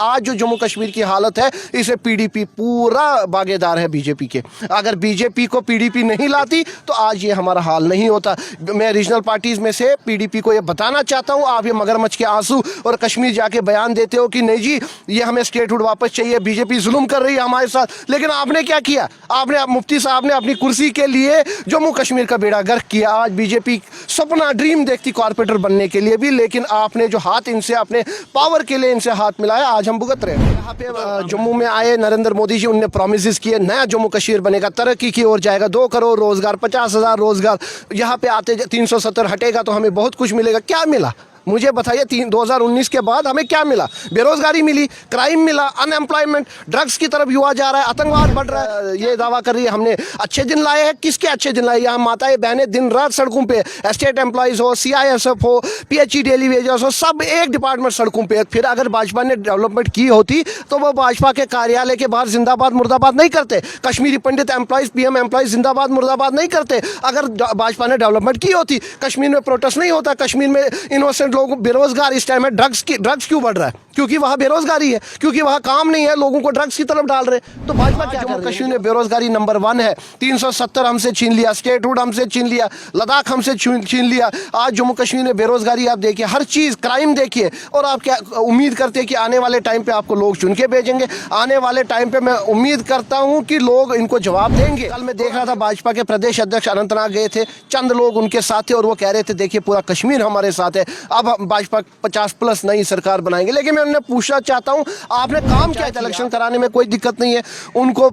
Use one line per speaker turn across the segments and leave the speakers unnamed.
आज जो जम्मू कश्मीर की हालत है इसे पीडीपी पूरा भागीदार है बीजेपी के। अगर बीजेपी को पीडीपी नहीं लाती तो आज ये हमारा हाल नहीं होता। मैं रीजनल पार्टीज में से पीडीपी को ये बताना चाहता हूँ, आप ये मगरमच्छ के आंसू और कश्मीर जाके बयान देते हो कि नहीं जी ये हमें स्टेटहुड वापस चाहिए, बीजेपी जुल्म कर रही है हमारे साथ, लेकिन आपने क्या किया? आपने मुफ्ती साहब ने अपनी कुर्सी के लिए जम्मू कश्मीर का बेड़ा गर्क किया। आज बीजेपी सपना ड्रीम देखती कॉर्पोरेटर बनने के लिए भी, लेकिन आपने जो हाथ इनसे अपने पावर के लिए इनसे हाथ मिलाया, आज हम भुगत रहे हैं। यहाँ पे जम्मू में आए नरेंद्र मोदी जी, उनने प्रोमिस किए नया जम्मू कश्मीर बनेगा, तरक्की की ओर जाएगा, 2 करोड़ रोजगार, 50,000 रोजगार। यहाँ पे आते 370 हटेगा तो हमें बहुत कुछ मिलेगा। क्या मिला मुझे बताइए? 2019 के बाद हमें क्या मिला? बेरोजगारी मिली, क्राइम मिला, अनएम्प्लॉयमेंट, ड्रग्स की तरफ युवा जा रहा है, आतंकवाद बढ़ रहा है। ये दावा कर रही है हमने अच्छे दिन लाए हैं। किसके अच्छे दिन लाए? यहाँ माताएं बहनें दिन रात सड़कों पे, एस्टेट एम्प्लॉयज हो, CISF हो, PHE डेली वेजर्स हो, सब एक डिपार्टमेंट सड़कों पे। फिर अगर भाजपा ने डेवलपमेंट की होती तो वो भाजपा के कार्यालय के बाहर जिंदाबाद मुर्दाबाद नहीं करते। कश्मीरी पंडित एम्प्लॉयज, PM एम्प्लॉयज जिंदाबाद मुर्दाबाद नहीं करते। अगर भाजपा ने डेवलपमेंट की होती, कश्मीर में प्रोटेस्ट नहीं होता, कश्मीर में इनोसेंट लोग बेरोजगार इस टाइम में। ड्रग्स क्यों बढ़ रहा है? क्योंकि वहां बेरोजगारी है, क्योंकि वहां काम नहीं है, लोगों को ड्रग्स की तरफ डाल रहे। तो भाजपा क्या कर रही है? कश्मीर में बेरोजगारी नंबर 1 है। 370 हमसे छीन लिया, स्टेटहुड हमसे छीन लिया, लद्दाख हमसे छीन लिया। आज जम्मू कश्मीर में बेरोजगारी आप देखिए, हर चीज, क्राइम देखिए। और आप क्या उम्मीद करते हैं कि आने वाले टाइम पे आपको लोग चुन के भेजेंगे? आने वाले टाइम पे मैं उम्मीद करता हूं कि लोग इनको जवाब देंगे। कल मैं देख रहा था भाजपा के प्रदेश अध्यक्ष अनंतनाग गए थे, चंद लोग उनके साथ थे और वो कह रहे थे देखिए पूरा कश्मीर हमारे साथ है, अब भाजपा 50+ नई सरकार बनाएंगे। लेकिन मैं उन्हें पूछना चाहता हूं आपने काम क्या किया? इलेक्शन कराने में कोई दिक्कत नहीं है उनको,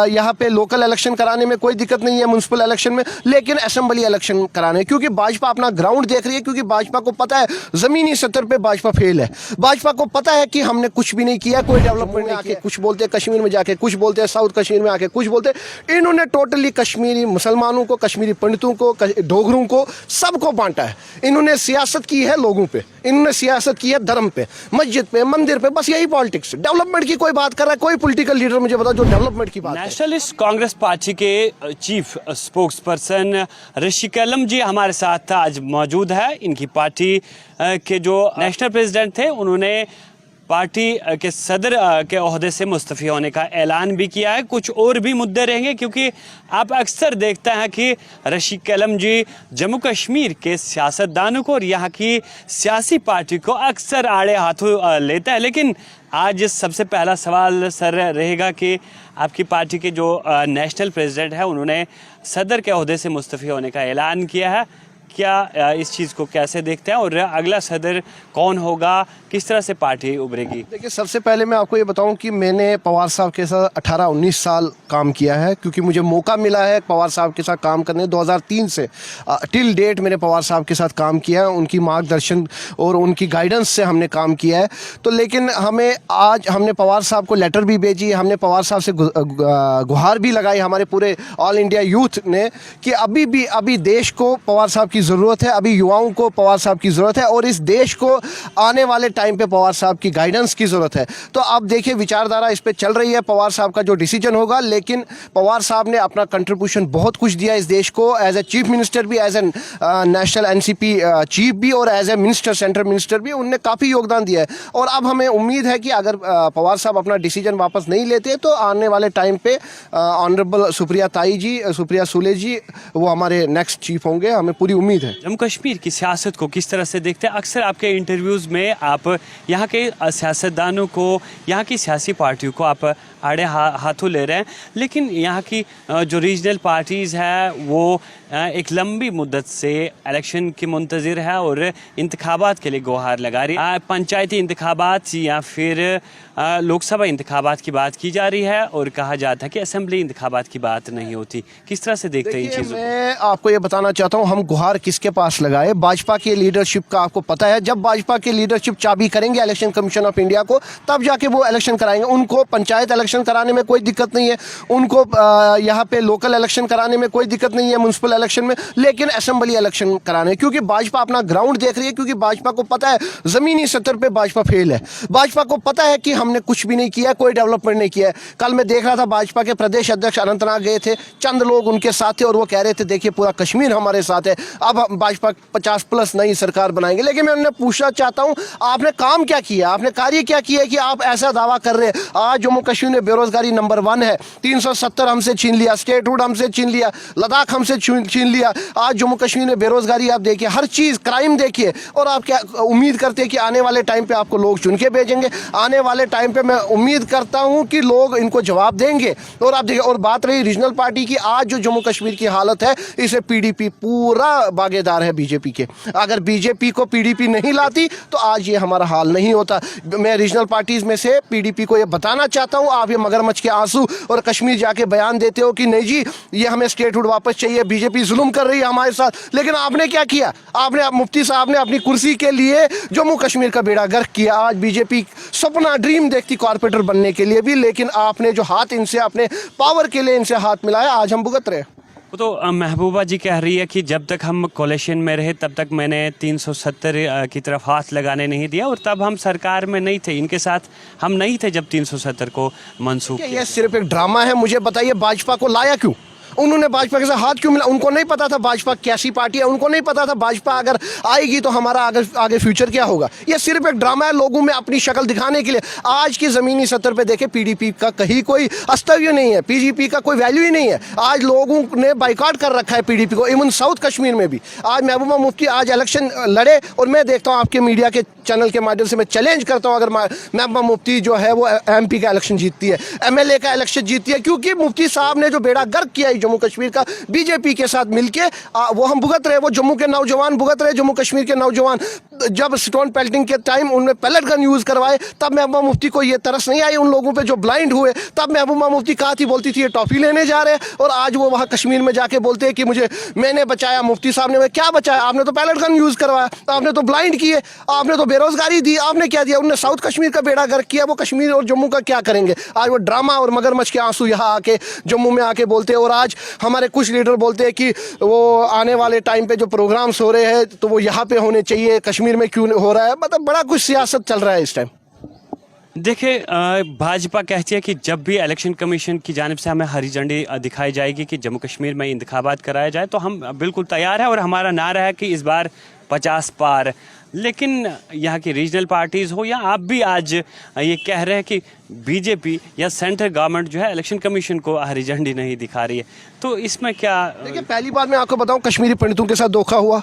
यहाँ पे लोकल इलेक्शन कराने में कोई दिक्कत नहीं है, म्युनिसिपल इलेक्शन में, लेकिन असेंबली इलेक्शन कराने, क्योंकि भाजपा अपना ग्राउंड देख रही है। क्योंकि भाजपा को पता है जमीनी स्तर पे भाजपा फेल है। भाजपा को पता है कि हमने कुछ भी नहीं किया, कोई डेवलपमेंट में आके कुछ बोलते हैं, कश्मीर में जाके कुछ बोलते हैं, साउथ कश्मीर में आके कुछ बोलते हैं। इन्होंने टोटली कश्मीरी मुसलमानों को, कश्मीरी पंडितों को, डोगरों को, सबको बांटा है। इन्होंने सियासत की है लोगों पे, इन्होंने सियासत की है धर्म पे, मस्जिद पे, मंदिर पे, बस यही पॉलिटिक्स। डेवलपमेंट की कोई बात कर रहा है? कोई पॉलिटिकल लीडर मुझे बताओ जो डेवलपमेंट की बात।
नेशनलिस्ट कांग्रेस पार्टी के चीफ स्पोक्स पर्सन ऋषि कलम जी हमारे साथ आज मौजूद है। इनकी पार्टी के जो नेशनल प्रेसिडेंट थे उन्होंने पार्टी के सदर के ओहदे से मुस्तफ़ी होने का ऐलान भी किया है। कुछ और भी मुद्दे रहेंगे क्योंकि आप अक्सर देखते हैं कि रशीद कलम जी जम्मू कश्मीर के सियासतदानों को और यहाँ की सियासी पार्टी को अक्सर आड़े हाथों लेता है। लेकिन आज सबसे पहला सवाल सर रहेगा कि आपकी पार्टी के जो नेशनल प्रेसिडेंट है उन्होंने सदर के ओहदे से मुस्तफ़ी होने का ऐलान किया है। क्या इस चीज़ को कैसे देखते हैं और अगला सदर कौन होगा, किस तरह से पार्टी उभरेगी?
देखिए, सबसे पहले मैं आपको ये बताऊं कि मैंने पवार साहब के साथ 18-19 साल काम किया है, क्योंकि मुझे मौका मिला है पवार साहब के साथ काम करने। 2003 से टिल डेट मैंने पवार साहब के साथ काम किया है, उनकी मार्गदर्शन और उनकी गाइडेंस से हमने काम किया है। तो लेकिन हमने पवार साहब को लेटर भी भेजी, हमने पवार साहब से गुहार भी लगाई हमारे पूरे ऑल इंडिया यूथ ने कि अभी देश को पवार साहब की ज़रूरत है, अभी युवाओं को पवार साहब की ज़रूरत है और इस देश को आने वाले टाइम पे पवार साहब की गाइडेंस की ज़रूरत है। तो अब देखिए विचारधारा इस पे चल रही है, पवार साहब का जो डिसीजन होगा। लेकिन पवार साहब ने अपना कंट्रीब्यूशन बहुत कुछ दिया इस देश को, एज ए चीफ मिनिस्टर भी, as a national NCP chief भी और as a minister, central minister भी, उनने काफ़ी योगदान दिया है। और अब हमें उम्मीद है कि अगर पवार साहब अपना डिसीजन वापस नहीं लेते तो आने वाले टाइम पे ऑनरेबल सुप्रिया सुले जी वो हमारे नेक्स्ट चीफ होंगे, हमें पूरी उम्मीद है।
जम्मू कश्मीर की सियासत को किस तरह से देखते हैं? अक्सर आपके इंटरव्यूज़ में आप यहाँ के सियासतदानों को, यहाँ की सियासी पार्टियों को आप आड़े हाथों ले रहे हैं, लेकिन यहाँ की जो रीजनल पार्टीज़ है वो एक लंबी मुद्दत से इलेक्शन की मुंतज़िर है और इंतखाबात के लिए गुहार लगा रही है। पंचायती इंतखाबात या फिर लोकसभा इंतखाबात की बात की जा रही है और कहा जाता है कि असेंबली इंतखाबात की बात नहीं होती। किस तरह से देखते हैं इन चीज़ों को?
मैं आपको ये बताना चाहता हूँ, हम गुहार किसके पास लगाए? भाजपा के लीडरशिप का आपको पता है, जब भाजपा के लीडरशिप चाबी करेंगे इलेक्शन कमीशन ऑफ इंडिया को, तब जाके वो इलेक्शन कराएंगे। उनको पंचायत इलेक्शन कराने में कोई दिक्कत नहीं है, उनको यहाँ पे लोकल इलेक्शन कराने में कोई दिक्कत नहीं है, म्युनिसिपल इलेक्शन में, लेकिन असेंबली इलेक्शन कराने, क्योंकि भाजपा अपना ग्राउंड देख रही है। क्योंकि भाजपा को पता है जमीनी स्तर पे भाजपा फेल है। भाजपा को पता है कि हमने कुछ भी नहीं किया, कोई डेवलपमेंट नहीं किया। कल मैं देख रहा था भाजपा के प्रदेश अध्यक्ष अनंतनाग गए थे, चंद लोग उनके साथ थे और वो कह रहे थे देखिए पूरा कश्मीर हमारे साथ है, अब हम भाजपा 50+ नई सरकार बनाएंगे। लेकिन मैं उन्हें पूछना चाहता हूं, आपने काम क्या किया, आपने कार्य क्या किया कि आप ऐसा दावा कर रहे हैं। आज जम्मू कश्मीर में बेरोजगारी नंबर 1 है, 370 हमसे छीन लिया, स्टेटहुड हमसे छीन लिया, लद्दाख हमसे छीन लिया। आज जम्मू कश्मीर में बेरोजगारी आप देखिए, हर चीज़ क्राइम देखिए, और आप क्या उम्मीद करते हैं कि आने वाले टाइम पे आपको लोग चुन के भेजेंगे। आने वाले टाइम पे मैं उम्मीद करता हूं कि लोग इनको जवाब देंगे। और आप देखिए, और बात रही रीजनल पार्टी की, आज जो जम्मू कश्मीर की हालत है, इसे पीडीपी पूरा भागीदार है बीजेपी के। अगर बीजेपी को पीडीपी नहीं लाती तो आज ये हमारा हाल नहीं होता। मैं रीजनल पार्टीज में से पीडीपी को ये बताना चाहता हूं, आप ये मगरमच्छ के आंसू और कश्मीर जाके बयान देते हो कि नहीं जी ये हमें स्टेटहुड वापस चाहिए, बीजेपी जुल्म कर रही है हमारे साथ। लेकिन आपने क्या किया, आपने मुफ्ती साहब ने अपनी कुर्सी के लिए जम्मू कश्मीर का बेड़ा गर्क किया। आज बीजेपी सपना ड्रीम देखती कॉर्पोरेटर बनने के लिए भी, लेकिन आपने जो हाथ इनसे अपने पावर के लिए इनसे हाथ मिलाया, आज हम भुगत रहे।
वो तो महबूबा जी कह रही है कि जब तक हम कोalition में रहे तब तक मैंने 370 की तरफ हाथ लगाने नहीं दिया, और तब हम सरकार में नहीं थे, इनके साथ हम नहीं थे जब 370 को मंसूख किया।
ये सिर्फ एक ड्रामा है। मुझे बताइए भाजपा को लाया क्यों, उन्होंने भाजपा के साथ हाथ क्यों मिला? उनको नहीं पता था भाजपा कैसी पार्टी है, उनको नहीं पता था भाजपा अगर आएगी तो हमारा आगे फ्यूचर क्या होगा। ये सिर्फ एक ड्रामा है लोगों में अपनी शक्ल दिखाने के लिए। आज की ज़मीनी सतह पे देखे पीडीपी का कहीं कोई अस्तित्व नहीं है, पीडीपी का कोई वैल्यू ही नहीं है। आज लोगों ने बाइकआउट कर रखा है पीडीपी को, इवन साउथ कश्मीर में भी। आज महबूबा मुफ्ती आज इलेक्शन लड़े, और मैं देखता हूँ आपके मीडिया के चैनल के माध्यम से मैं चैलेंज करता हूँ, अगर महबूबा मुफ्ती जो है वो एमपी का इलेक्शन जीतती है, एमएलए का इलेक्शन जीतती है, क्योंकि मुफ्ती साहब ने जो बेड़ा गर्क किया है जम्मू कश्मीर का बीजेपी के साथ मिलके, वो हम भुगत रहे, वो जम्मू के नौजवान भुगत रहे, जम्मू कश्मीर के नौजवान। जब स्टोन पेल्टिंग के टाइम उन्होंने पैलेट गन यूज करवाए, तब महबूबा मुफ्ती को ये तरस नहीं आई उन लोगों पे जो ब्लाइंड हुए। तब महबूबा मुफ्ती कहा थी, बोलती थी ये टॉफी लेने जा रहे हैं, और आज वो वहाँ कश्मीर में जाके बोलते हैं कि मैंने बचाया। मुफ्ती साहब ने क्या बचाया? आपने तो पैलेट गन यूज करवाया, आपने तो ब्लाइंड किए, आपने तो बेरोजगारी दी, आपने क्या दिया? उन्होंने साउथ कश्मीर का बेड़ा गर्क किया, वो कश्मीर और जम्मू का क्या करेंगे? आज वो ड्रामा और मगरमच्छ के आंसू यहाँ आके जम्मू में आके बोलते हैं। और आज हमारे कुछ लीडर बोलते हैं कि वो आने वाले टाइम पे जो प्रोग्राम्स हो रहे हैं तो वो यहाँ पे होने चाहिए, कश्मीर में क्यों हो रहा है? मतलब बड़ा कुछ सियासत चल रहा है इस टाइम।
देखिए, भाजपा कहती है कि जब भी इलेक्शन कमीशन की जानिब से हमें हरी झंडी दिखाई जाएगी कि जम्मू कश्मीर में इंतखाबात कराया जाए तो हम बिल्कुल तैयार है, और हमारा नारा है कि इस बार 50 पार। लेकिन यहाँ की रीजनल पार्टीज़ हो या आप भी आज ये कह रहे हैं कि बीजेपी या सेंट्रल गवर्नमेंट जो है इलेक्शन कमीशन को हरी झंडी नहीं दिखा रही है, तो इसमें क्या?
देखिए, पहली बात मैं आपको बताऊं, कश्मीरी पंडितों के साथ धोखा हुआ।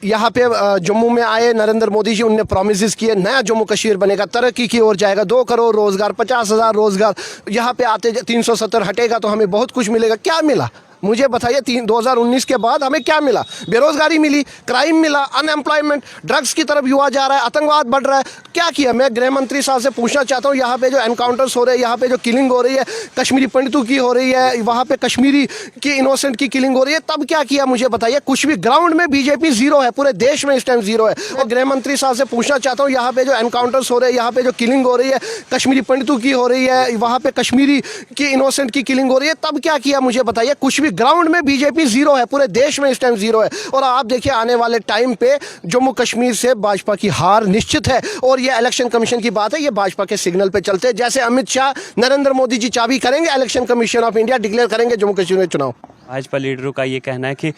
यहाँ पे जम्मू में आए नरेंद्र मोदी जी, उनने प्रोमिस किए नया जम्मू कश्मीर बनेगा, तरक्की की ओर जाएगा, 2 करोड़ रोजगार, 50,000 रोजगार। यहाँ पे आते 370 हटेगा तो हमें बहुत कुछ मिलेगा। क्या मिला मुझे बताइए? 2019 के बाद हमें क्या मिला? बेरोजगारी मिली, क्राइम मिला, अनएम्प्लॉयमेंट, ड्रग्स की तरफ युवा जा रहा है, आतंकवाद बढ़ रहा है। क्या किया? मैं गृह मंत्री साहब से पूछना चाहता हूँ, यहाँ पे जो एनकाउंटर्स हो रहे हैं, यहाँ पे जो किलिंग हो रही है, कश्मीरी पंडितों की हो रही है, वहाँ पे कश्मीरी की इनोसेंट की किलिंग हो रही है, तब क्या किया मुझे बताइए? कुछ भी। ग्राउंड में बीजेपी जीरो है, पूरे देश में इस टाइम जीरो है। और गृह मंत्री साहब से पूछना चाहता हूँ, यहाँ पे जो एनकाउंटर्स हो रहे हैं, यहाँ पे जो किलिंग हो रही है, कश्मीरी पंडितों की हो रही है, वहाँ पे कश्मीरी की इनोसेंट की किलिंग हो रही है, तब क्या किया मुझे बताइए? कुछ भी। ग्राउंड में बीजेपी जीरो है, पूरे देश में इस टाइम जीरो है। और आप देखिए आने वाले टाइम पे जम्मू कश्मीर से भाजपा की हार निश्चित है। और ये इलेक्शन कमीशन की बात है, ये भाजपा के सिग्नल पे चलते हैं। जैसे अमित शाह, नरेंद्र मोदी जी चाबी करेंगे, election commission of India declare करेंगे जम्मू कश्मीर में चुनाव।
भाजपा लीडरों का ये कहना है कि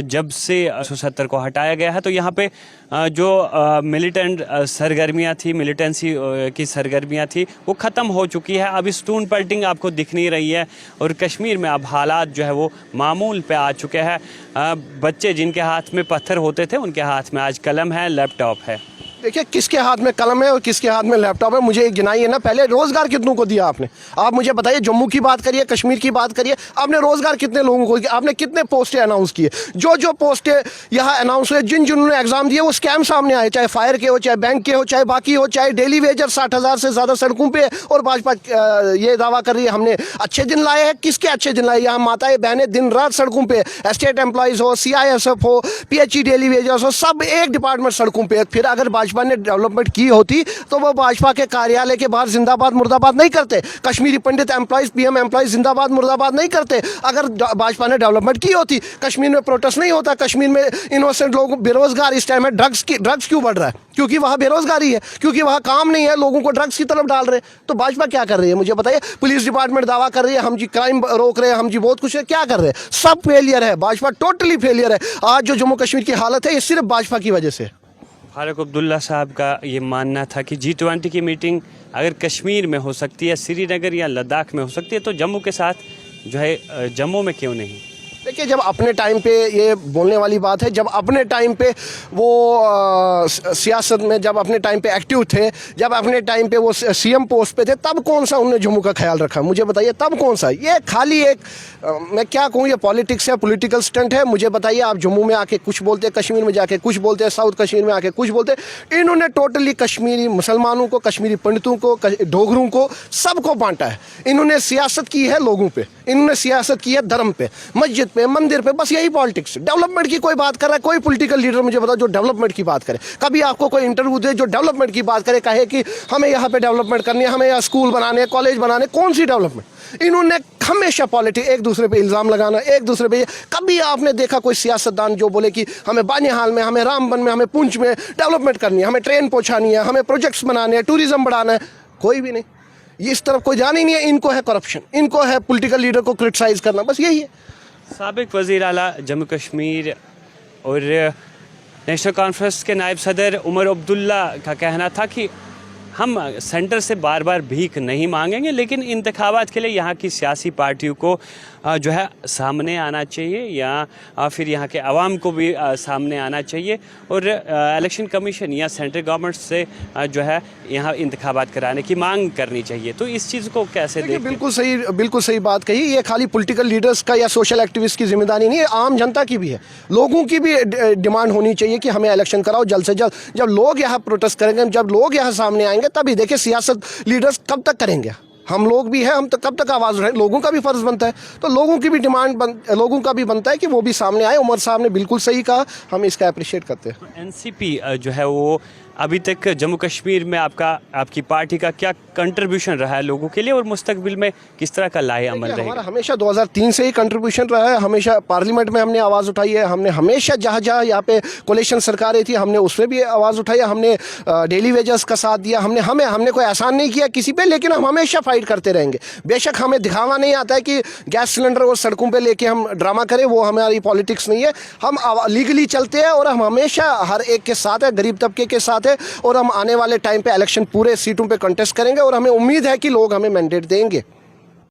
जब से 170 को हटाया गया है तो यहाँ पे जो मिलिटेंट सरगर्मियाँ थी, मिलिटेंसी की सरगर्मियाँ थी, वो ख़त्म हो चुकी है। अब स्टोन पेल्टिंग आपको दिख नहीं रही है, और कश्मीर में अब हालात जो है वो मामूल पे आ चुके हैं। बच्चे जिनके हाथ में पत्थर होते थे उनके हाथ में आज कलम है, लैपटॉप है।
देखिए, किसके हाथ में कलम है और किसके हाथ में लैपटॉप है, मुझे एक गिनाइए ना। पहले रोजगार कितनों को दिया आपने? आप मुझे बताइए। जम्मू की बात करिए, कश्मीर की बात करिए, आपने रोजगार कितने लोगों को, आपने कितने पोस्टें अनाउंस किए? जो पोस्टें यहाँ अनाउंस हुए, जिन्होंने एग्जाम दिए, वो स्कैम सामने आए, चाहे फायर के हो, चाहे बैंक के हो, चाहे बाकी हो, चाहे डेली वेजर 60,000 से ज्यादा सड़कों पे। और भाजपा ये दावा कर रही है हमने अच्छे दिन लाए हैं। किसके अच्छे दिन लाए? यहाँ माताएं बहनें दिन रात सड़कों पे, एस्टेट एम्प्लॉयज हो, CISF हो, PHE डेली वेजर्स हो, सब एक डिपार्टमेंट सड़कों पे। फिर अगर भाजपा भाजपा ने डेवलपमेंट की होती तो वो भाजपा के कार्यालय के बाहर जिंदाबाद मुर्दाबाद नहीं करते, कश्मीरी पंडित एम्प्लॉयज पीएम एम्प्लॉयज जिंदाबाद मुर्दाबाद नहीं करते। अगर भाजपा ने डेवलपमेंट की होती, कश्मीर में प्रोटेस्ट नहीं होता, कश्मीर में इनोसेंट लोग बेरोजगार इस टाइम है, ड्रग्स क्यों बढ़ रहा है? क्योंकि वहाँ बेरोजगारी है, क्योंकि वहाँ काम नहीं है, लोगों को ड्रग्स की तरफ डाल रहे हैं। तो भाजपा क्या कर रही है मुझे बताइए? पुलिस डिपार्टमेंट दावा कर रही है हम जी क्राइम रोक रहे हैं, हम जी बहुत कुछ है, क्या कर रहे हैं? सब फेलियर है, भाजपा टोटली फेलियर है। आज जो जम्मू कश्मीर की हालत है ये सिर्फ भाजपा की वजह से।
फारूक अब्दुल्ला साहब का ये मानना था कि G20 की मीटिंग अगर कश्मीर में हो सकती है, श्रीनगर या लद्दाख में हो सकती है, तो जम्मू के साथ जो है जम्मू में क्यों नहीं?
देखिए, जब अपने टाइम पे ये बोलने वाली बात है, जब अपने टाइम पे वो सियासत में जब अपने टाइम पे एक्टिव थे, जब अपने टाइम पे वो सीएम पोस्ट पे थे, तब कौन सा उन्होंने जम्मू का ख्याल रखा? मुझे बताइए, तब कौन सा? ये खाली एक मैं क्या कहूँ, ये पॉलिटिक्स है, पॉलिटिकल स्टंट है। मुझे बताइए, आप जम्मू में आके कुछ बोलते हैं, कश्मीर में जाके कुछ बोलते हैं, साउथ कश्मीर में आके कुछ बोलते हैं। इन्होंने टोटली कश्मीरी मुसलमानों को, कश्मीरी पंडितों को, डोगरों को, सबको बांटा है। इन्होंने सियासत की है लोगों पे, इन्होंने सियासत की है धर्म पे, मस्जिद पे, मंदिर पे, बस यही पॉलिटिक्स। डेवलपमेंट की कोई बात कर रहा है? कोई पॉलिटिकल लीडर मुझे बताओ जो डेवलपमेंट की बात करे। कभी आपको कोई इंटरव्यू दे जो डेवलपमेंट की बात करे, कहे कि हमें यहाँ पे डेवलपमेंट करनी है, हमें यहाँ स्कूल बनाने, कॉलेज बनाने? कौन सी डेवलपमेंट? इन्होंने हमेशा पॉलिटिक्स, एक दूसरे पे इल्जाम लगाना, एक दूसरे पे। कभी आपने देखा कोई सियासतदान जो बोले कि हमें बानिहाल में, हमें रामबन में, हमें पुंछ में डेवलपमेंट करनी है, हमें ट्रेन पहुंचानी है, हमें प्रोजेक्ट्स बनाने हैं, टूरिज्म बढ़ाना है? कोई भी नहीं। ये इस तरफ कोई जान ही नहीं है। इनको है करप्शन, इनको है पॉलिटिकल लीडर को क्रिटिसाइज करना, बस यही है।
साबिक वज़ीर आला जम्मू कश्मीर और नेशनल कॉन्फ्रेंस के नायब सदर उमर अब्दुल्ला का कहना था कि हम सेंटर से बार बार भीख नहीं मांगेंगे, लेकिन इंतखाबात के लिए यहाँ की सियासी पार्टियों को जो है सामने आना चाहिए, या फिर यहाँ के अवाम को भी सामने आना चाहिए, और इलेक्शन कमीशन या सेंट्रल गवर्नमेंट से जो है यहाँ इंतखाबात कराने की मांग करनी चाहिए। तो इस चीज़ को कैसे देखते?
बिल्कुल सही बात कही। ये खाली पॉलिटिकल लीडर्स का या सोशल एक्टिविस्ट की जिम्मेदारी नहीं है, आम जनता की भी है। लोगों की भी डिमांड होनी चाहिए कि हमें इलेक्शन कराओ जल्द से जल्द। जब लोग यहाँ प्रोटेस्ट करेंगे, जब लोग यहाँ सामने आएंगे, तभी देखिए सियासत लीडर्स कब तक करेंगे। हम लोग भी हैं, हम तो कब तक आवाज़ उठाएं? लोगों का भी फर्ज बनता है, तो लोगों की भी लोगों का भी बनता है कि वो भी सामने आए। उमर साहब ने बिल्कुल सही कहा, हम इसका अप्रिशिएट करते हैं।
एनसीपी जो है वो अभी तक जम्मू कश्मीर में आपकी पार्टी का क्या कंट्रीब्यूशन रहा है लोगों के लिए, और मुस्तकबिल में किस तरह का लाए अमल रहेगा?
हमारा हमेशा 2003 से ही कंट्रीब्यूशन रहा है। हमेशा पार्लियामेंट में हमने आवाज़ उठाई है। हमने हमेशा जहाँ जहाँ यहाँ पे कोलिशन सरकारें थी, हमने उसमें भी आवाज़ उठाई है। हमने डेली वेजेस का साथ दिया। हमने कोई एहसान नहीं किया किसी पे, लेकिन हम हमेशा फाइट करते रहेंगे। बेशक हमें दिखावा नहीं आता है कि गैस सिलेंडर और सड़कों पर लेके हम ड्रामा करें, वो हमारी पॉलिटिक्स नहीं है। हम लीगली चलते हैं और हम हमेशा हर एक के साथ है, गरीब तबके के साथ है, और हम आने वाले टाइम पे इलेक्शन पूरे सीटों पे कंटेस्ट करेंगे, और हमें उम्मीद है कि लोग हमें मैंडेट देंगे।